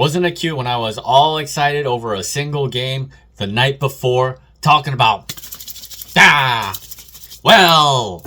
Wasn't it cute when I was all excited over a single game the night before, talking about, well,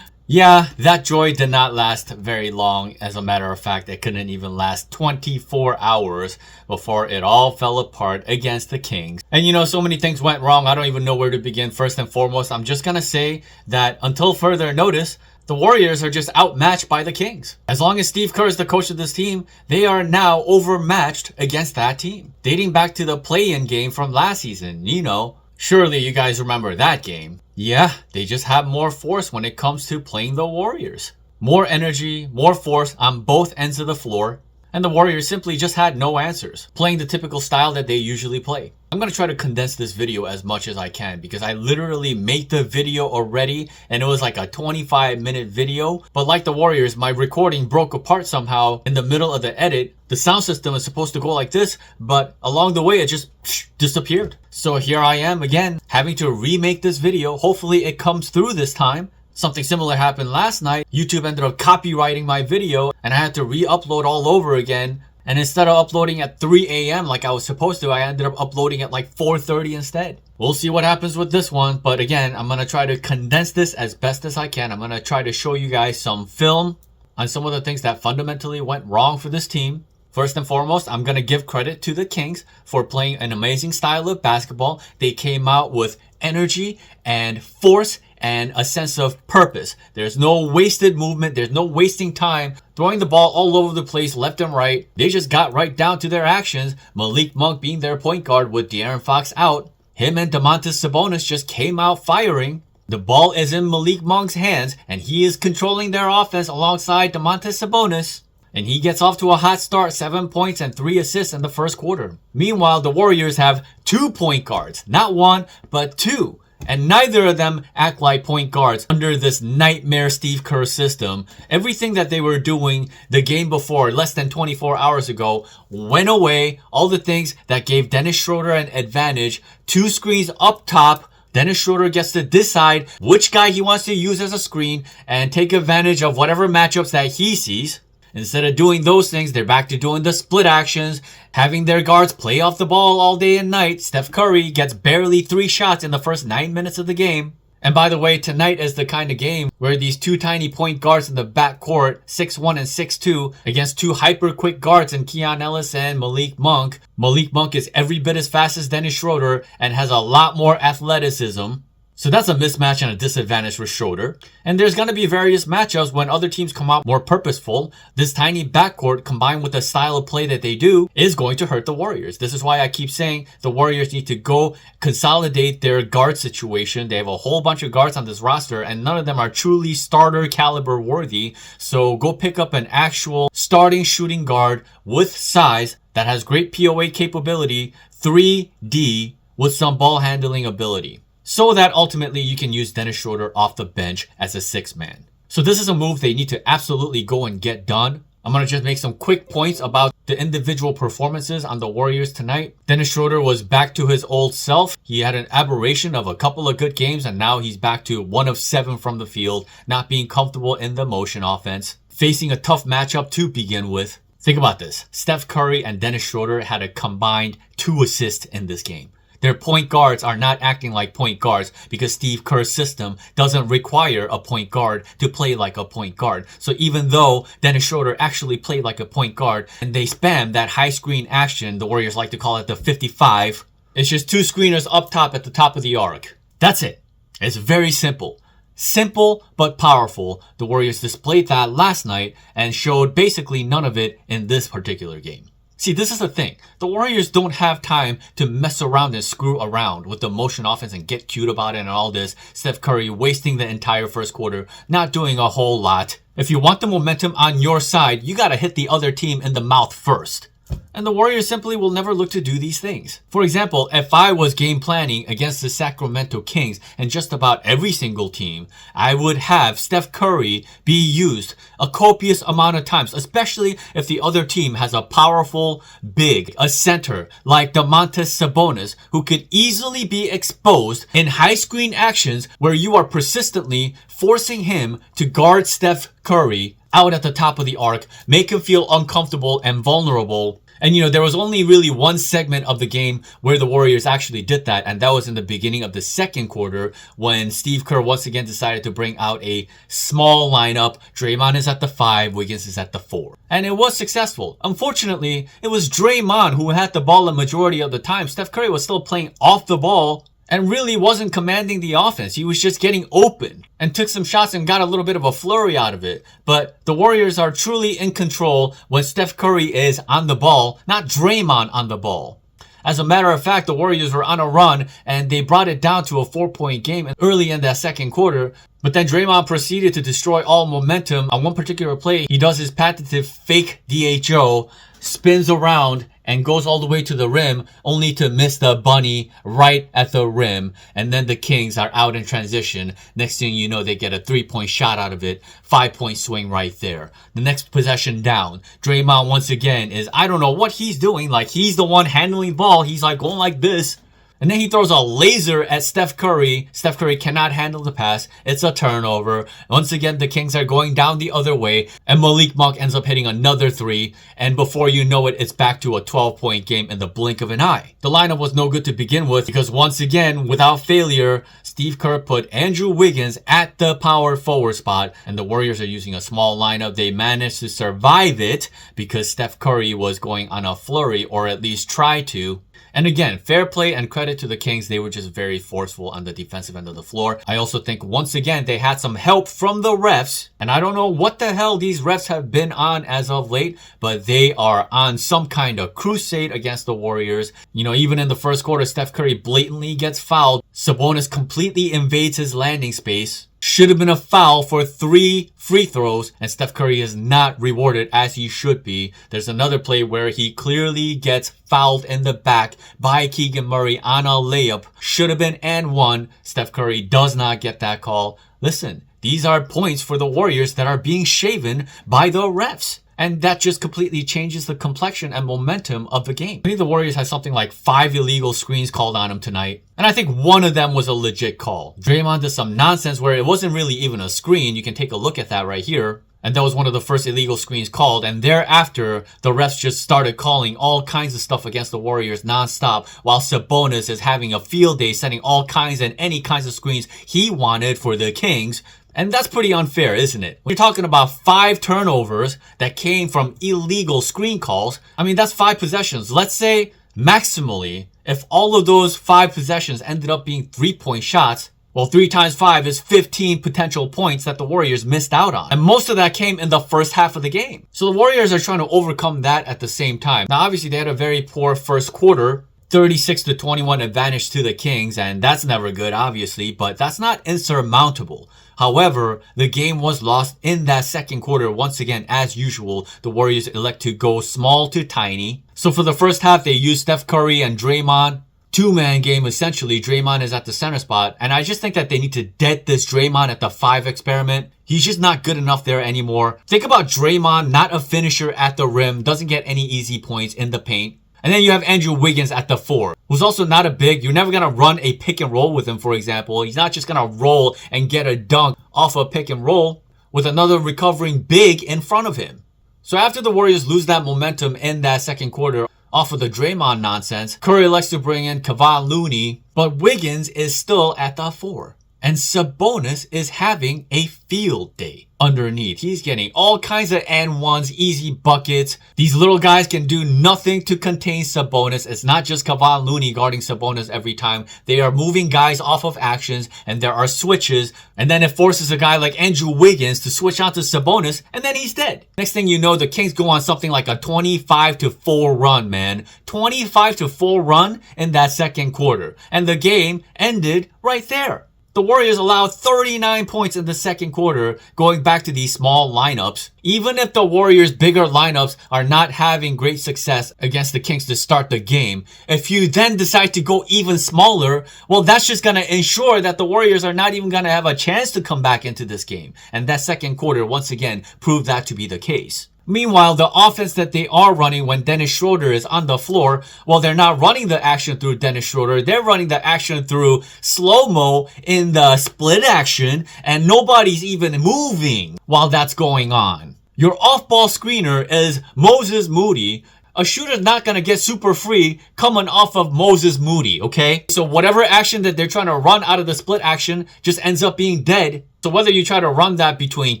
yeah, that joy did not last very long. As a matter of fact, it couldn't even last 24 hours before it all fell apart against the Kings. And you know, so many things went wrong, I don't even know where to begin. First and foremost, I'm just gonna say that until further notice, the Warriors are just outmatched by the Kings. As long as Steve Kerr is the coach of this team, they are now overmatched against that team. Dating back to the play-in game from last season, you know, surely you guys remember that game. Yeah, they just have more force when it comes to playing the Warriors. More energy, more force on both ends of the floor, and the Warriors simply just had no answers, playing the typical style that they usually play. I'm going to try to condense this video as much as I can because I literally made the video already and it was like a 25-minute video. But like the Warriors, my recording broke apart somehow in the middle of the edit. The sound system is supposed to go like this, but along the way it just disappeared. So here I am again, having to remake this video. Hopefully it comes through this time. Something similar happened last night. YouTube ended up copyrighting my video and I had to re-upload all over again. And instead of uploading at 3 a.m. like I was supposed to, I ended up uploading at like 4:30 instead. We'll see what happens with this one. But again, I'm going to try to condense this as best as I can. I'm going to try to show you guys some film on some of the things that fundamentally went wrong for this team. First and foremost, I'm going to give credit to the Kings for playing an amazing style of basketball. They came out with energy and force and a sense of purpose. There's no wasted movement. There's no wasting time throwing the ball all over the place, left and right. They just got right down to their actions. Malik Monk being their point guard with De'Aaron Fox out. Him and Domantas Sabonis just came out firing. The ball is in Malik Monk's hands and he is controlling their offense alongside Domantas Sabonis. And he gets off to a hot start, 7 points and 3 assists in the first quarter. Meanwhile, the Warriors have 2 point guards, not 1, but 2. And neither of them act like point guards under this nightmare Steve Kerr system. Everything that they were doing the game before, less than 24 hours ago, went away. All the things that gave Dennis Schroeder an advantage. 2 screens up top. Dennis Schroeder gets to decide which guy he wants to use as a screen and take advantage of whatever matchups that he sees. Instead of doing those things, they're back to doing the split actions, having their guards play off the ball all day and night. Steph Curry gets barely 3 shots in the first 9 minutes of the game. And by the way, tonight is the kind of game where these 2 tiny point guards in the backcourt, 6'1" and 6'2", against 2 hyper quick guards in Keon Ellis and Malik Monk. Malik Monk is every bit as fast as Dennis Schroeder and has a lot more athleticism. So that's a mismatch and a disadvantage for Schroeder. And there's going to be various matchups when other teams come out more purposeful. This tiny backcourt combined with the style of play that they do is going to hurt the Warriors. This is why I keep saying the Warriors need to go consolidate their guard situation. They have a whole bunch of guards on this roster and none of them are truly starter caliber worthy. So go pick up an actual starting shooting guard with size that has great POA capability, 3D with some ball handling ability, so that ultimately you can use Dennis Schroeder off the bench as a 6-man. So this is a move they need to absolutely go and get done. I'm going to just make some quick points about the individual performances on the Warriors tonight. Dennis Schroeder was back to his old self. He had an aberration of a couple of good games and now he's back to 1 of 7 from the field, not being comfortable in the motion offense, facing a tough matchup to begin with. Think about this. Steph Curry and Dennis Schroeder had a combined 2 assists in this game. Their point guards are not acting like point guards because Steve Kerr's system doesn't require a point guard to play like a point guard. So even though Dennis Schroeder actually played like a point guard and they spam that high screen action, the Warriors like to call it the 55, it's just 2 screeners up top at the top of the arc. That's it. It's very simple. Simple but powerful. The Warriors displayed that last night and showed basically none of it in this particular game. See, this is the thing. The Warriors don't have time to mess around and screw around with the motion offense and get cute about it and all this. Steph Curry wasting the entire first quarter, not doing a whole lot. If you want the momentum on your side, you gotta hit the other team in the mouth first. And the Warriors simply will never look to do these things. For example, if I was game planning against the Sacramento Kings and just about every single team, I would have Steph Curry be used a copious amount of times, especially if the other team has a powerful big, a center like Domantas Sabonis, who could easily be exposed in high screen actions where you are persistently forcing him to guard Steph Curry out at the top of the arc, make him feel uncomfortable and vulnerable. And there was only really one segment of the game where the Warriors actually did that, and that was in the beginning of the second quarter when Steve Kerr once again decided to bring out a small lineup. Draymond is at the 5, Wiggins is at the 4. And it was successful. Unfortunately, it was Draymond who had the ball the majority of the time. Steph Curry was still playing off the ball and really wasn't commanding the offense. He was just getting open and took some shots and got a little bit of a flurry out of it. But the Warriors are truly in control when Steph Curry is on the ball, not Draymond on the ball. As a matter of fact, the Warriors were on a run and they brought it down to a 4-point game early in that second quarter. But then Draymond proceeded to destroy all momentum. On one particular play, he does his patented fake DHO, spins around, and goes all the way to the rim, only to miss the bunny right at the rim. And then the Kings are out in transition. Next thing you know, they get a 3-point shot out of it. 5-point swing right there. The next possession down. Draymond once again is, I don't know what he's doing. Like, he's the one handling the ball. He's like going like this. And then he throws a laser at Steph Curry. Steph Curry cannot handle the pass. It's a turnover. Once again, the Kings are going down the other way. And Malik Monk ends up hitting another 3. And before you know it, it's back to a 12-point game in the blink of an eye. The lineup was no good to begin with because once again, without failure, Steve Kerr put Andrew Wiggins at the power forward spot. And the Warriors are using a small lineup. They managed to survive it because Steph Curry was going on a flurry, or at least try to. And again, fair play and credit to the Kings. They were just very forceful on the defensive end of the floor. I also think once again, they had some help from the refs. And I don't know what the hell these refs have been on as of late, but they are on some kind of crusade against the Warriors. Even in the first quarter, Steph Curry blatantly gets fouled. Sabonis completely invades his landing space. Should have been a foul for 3 free throws, and Steph Curry is not rewarded as he should be. There's another play where he clearly gets fouled in the back by Keegan Murray on a layup. Should have been and 1. Steph Curry does not get that call. Listen, these are points for the Warriors that are being shaven by the refs. And that just completely changes the complexion and momentum of the game. I think the Warriors had something like 5 illegal screens called on them tonight. And I think one of them was a legit call. Draymond did some nonsense where it wasn't really even a screen. You can take a look at that right here. And that was one of the first illegal screens called. And thereafter, the refs just started calling all kinds of stuff against the Warriors nonstop, while Sabonis is having a field day, setting all kinds and any kinds of screens he wanted for the Kings. And that's pretty unfair, isn't it? When you're talking about 5 turnovers that came from illegal screen calls, I mean, that's 5 possessions. Let's say maximally, if all of those 5 possessions ended up being 3-point shots, well, 3 times 5 is 15 potential points that the Warriors missed out on. And most of that came in the first half of the game. So the Warriors are trying to overcome that at the same time. Now, obviously, they had a very poor first quarter. 36-21 advantage to the Kings, and that's never good, obviously, but that's not insurmountable. However, the game was lost in that second quarter. Once again, as usual, the Warriors elect to go small to tiny. So for the first half, they used Steph Curry and Draymond. 2-man game, essentially. Draymond is at the center spot, and I just think that they need to dead this Draymond at the 5 experiment. He's just not good enough there anymore. Think about Draymond, not a finisher at the rim, doesn't get any easy points in the paint. And then you have Andrew Wiggins at the 4, who's also not a big. You're never going to run a pick and roll with him, for example. He's not just going to roll and get a dunk off a pick and roll with another recovering big in front of him. So after the Warriors lose that momentum in that second quarter off of the Draymond nonsense, Curry elects to bring in Kevon Looney, but Wiggins is still at the 4. And Sabonis is having a field day underneath. He's getting all kinds of and ones, easy buckets. These little guys can do nothing to contain Sabonis. It's not just Kevon Looney guarding Sabonis every time. They are moving guys off of actions, and there are switches. And then it forces a guy like Andrew Wiggins to switch onto Sabonis, and then he's dead. Next thing you know, the Kings go on something like a 25-4 run, man. 25-4 run in that second quarter. And the game ended right there. The Warriors allowed 39 points in the second quarter, going back to these small lineups. Even if the Warriors' bigger lineups are not having great success against the Kings to start the game, if you then decide to go even smaller, well, that's just going to ensure that the Warriors are not even going to have a chance to come back into this game. And that second quarter, once again, proved that to be the case. Meanwhile, the offense that they are running when Dennis Schroeder is on the floor, well, they're not running the action through Dennis Schroeder. They're running the action through Slo-Mo in the split action, and nobody's even moving while that's going on. Your off-ball screener is Moses Moody. A shooter's not going to get super free coming off of Moses Moody, okay? So whatever action that they're trying to run out of the split action just ends up being dead. So whether you try to run that between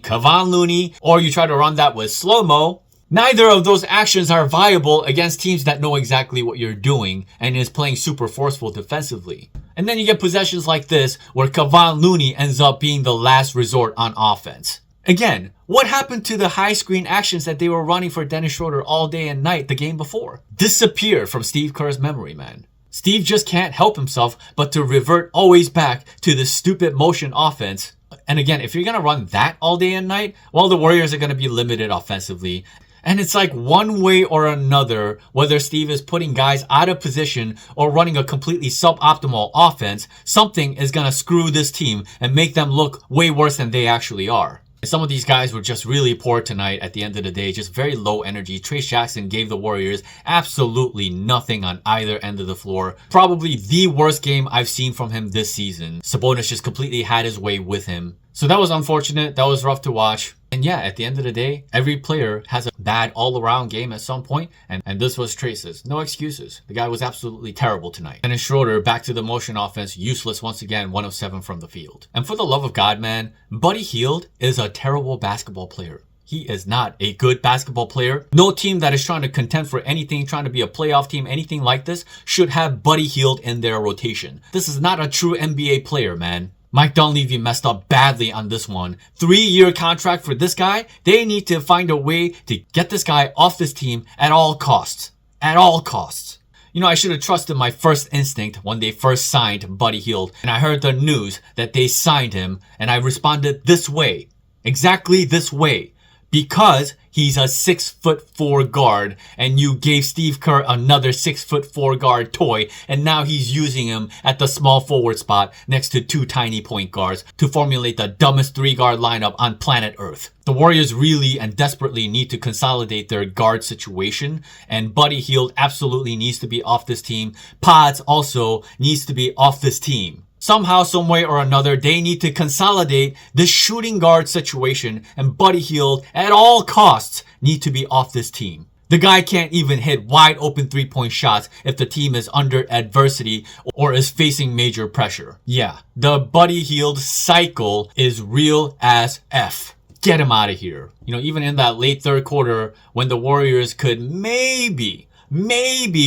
Kevon Looney or you try to run that with Slo-Mo, neither of those actions are viable against teams that know exactly what you're doing and is playing super forceful defensively. And then you get possessions like this where Kevon Looney ends up being the last resort on offense. Again, what happened to the high screen actions that they were running for Dennis Schroeder all day and night the game before? Disappeared from Steve Kerr's memory, man. Steve just can't help himself but to revert always back to the stupid motion offense. And again, if you're going to run that all day and night, well, the Warriors are going to be limited offensively. And it's like one way or another, whether Steve is putting guys out of position or running a completely suboptimal offense, something is going to screw this team and make them look way worse than they actually are. Some of these guys were just really poor tonight at the end of the day, just very low energy. Trayce Jackson gave the Warriors absolutely nothing on either end of the floor. Probably the worst game I've seen from him this season. Sabonis just completely had his way with him. So that was unfortunate. That was rough to watch. And yeah, at the end of the day, every player has a bad all-around game at some point, and this was Trayce's. No excuses. The guy was absolutely terrible tonight. And Schroeder, back to the motion offense, useless once again, 1 of 7 from the field. And for the love of God, man, Buddy Hield is a terrible basketball player. He is not a good basketball player. No team that is trying to contend for anything, trying to be a playoff team, anything like this, should have Buddy Hield in their rotation. This is not a true NBA player, man. Mike Dunleavy messed up badly on this one. 3-year contract for this guy. They need to find a way to get this guy off this team at all costs. At all costs. You know, I should have trusted my first instinct when they first signed Buddy Hield. And I heard the news that they signed him. And I responded this way. Exactly this way. Because he's a 6'4" guard and you gave Steve Kerr another 6'4" guard toy and now he's using him at the small forward spot next to 2 tiny point guards to formulate the dumbest 3-guard lineup on planet Earth. The Warriors really and desperately need to consolidate their guard situation, and Buddy Hield absolutely needs to be off this team. Pods also needs to be off this team. Somehow, some way or another, they need to consolidate this shooting guard situation, and Buddy Hield, at all costs, need to be off this team. The guy can't even hit wide open 3-point shots if the team is under adversity or is facing major pressure. Yeah, the Buddy Hield cycle is real as F. Get him out of here. You know, even in that late third quarter, when the Warriors could maybe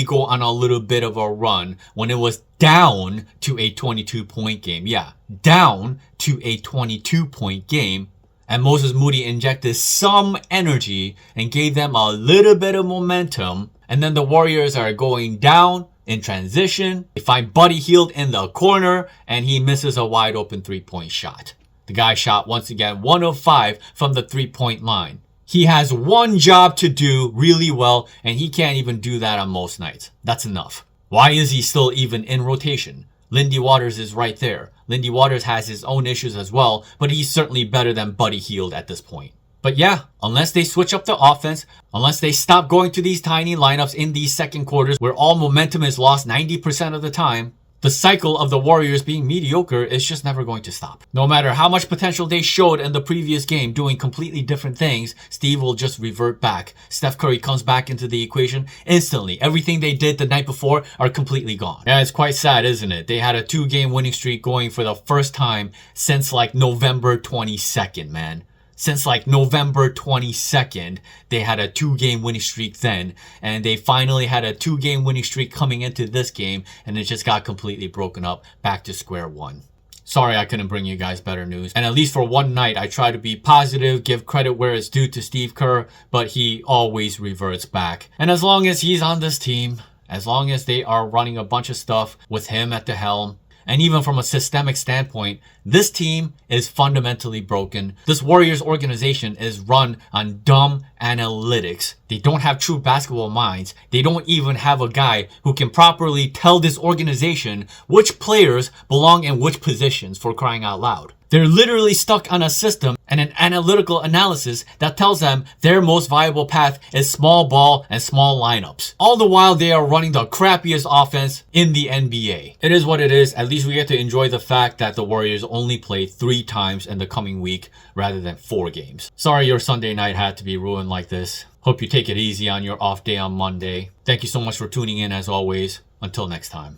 go on a little bit of a run when it was down to a 22-point game. Yeah, down to a 22-point game. And Moses Moody injected some energy and gave them a little bit of momentum. And then the Warriors are going down in transition. They find Buddy Hield in the corner and he misses a wide open 3-point shot. The guy shot once again 1 of 5 from the 3-point line. He has one job to do really well, and he can't even do that on most nights. That's enough. Why is he still even in rotation? Lindy Waters is right there. Lindy Waters has his own issues as well, but he's certainly better than Buddy Hield at this point. But yeah, unless they switch up the offense, unless they stop going to these tiny lineups in these second quarters where all momentum is lost 90% of the time, the cycle of the Warriors being mediocre is just never going to stop. No matter how much potential they showed in the previous game doing completely different things, Steve will just revert back. Steph Curry comes back into the equation instantly. Everything they did the night before are completely gone. Yeah, it's quite sad, isn't it? They had a 2-game winning streak going for the first time since like November 22nd, man. Since like November 22nd, they had a 2-game winning streak then. And they finally had a 2-game winning streak coming into this game. And it just got completely broken up back to square one. Sorry I couldn't bring you guys better news. And at least for one night, I try to be positive, give credit where it's due to Steve Kerr. But he always reverts back. And as long as he's on this team, as long as they are running a bunch of stuff with him at the helm, and even from a systemic standpoint, this team is fundamentally broken. This Warriors organization is run on dumb analytics. They don't have true basketball minds. They don't even have a guy who can properly tell this organization which players belong in which positions, for crying out loud. They're literally stuck on a system and an analytical analysis that tells them their most viable path is small ball and small lineups. All the while they are running the crappiest offense in the NBA. It is what it is. At least we get to enjoy the fact that the Warriors only play 3 times in the coming week rather than 4 games. Sorry your Sunday night had to be ruined like this. Hope you take it easy on your off day on Monday. Thank you so much for tuning in as always. Until next time.